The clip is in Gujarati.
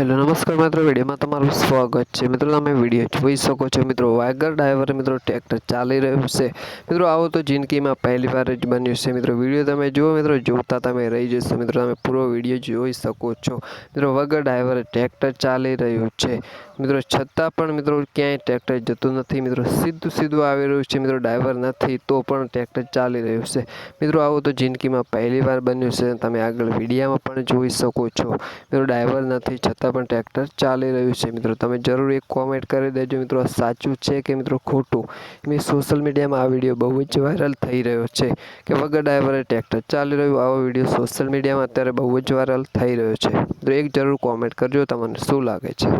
હેલો નમસ્કાર મિત્રો, વિડીયોમાં તમારું સ્વાગત છે। મિત્રો તમે વિડીયો જોઈ શકો છો। મિત્રો વાગર ડ્રાઈવર મિત્રો ટ્રેક્ટર ચાલી રહ્યું છે। મિત્રો આવો તો જિંદગીમાં પહેલી વાર જ બન્યું છે। મિત્રો વિડીયો તમે જુઓ, મિત્રો જોતા તમે રહી જશો। મિત્રો તમે પૂરો વિડીયો જોઈ શકો છો। મિત્રો વગર ડ્રાઈવર ટ્રેક્ટર ચાલી રહ્યું છે। મિત્રો છતાં પણ મિત્રો ક્યાંય ટ્રેક્ટર જતું નથી। મિત્રો સીધું આવી રહ્યું છે। મિત્રો ડ્રાઈવર નથી તો પણ ટ્રેક્ટર ચાલી રહ્યું છે। મિત્રો આવું તો જિંદગીમાં પહેલી વાર બન્યું છે। તમે આગળ વિડીયોમાં પણ જોઈ શકો છો। મિત્રો ડ્રાઈવર નથી છતાં પણ ટ્રેક્ટર ચાલી રહ્યું છે। મિત્રો તમે જરૂર એક કોમેન્ટ કરી દેજો મિત્રો, સાચું છે કે મિત્રો ખોટું। સોશિયલ મીડિયામાં આ વિડીયો બહુ જ વાયરલ થઈ રહ્યો છે કે વગર ડ્રાઈવરે ટ્રેક્ટર ચાલી રહ્યું। આવો વિડીયો સોશિયલ મીડિયામાં અત્યારે બહુ જ વાયરલ થઈ રહ્યો છે। તો એક જરૂર કોમેન્ટ કરજો, તમને શું લાગે છે।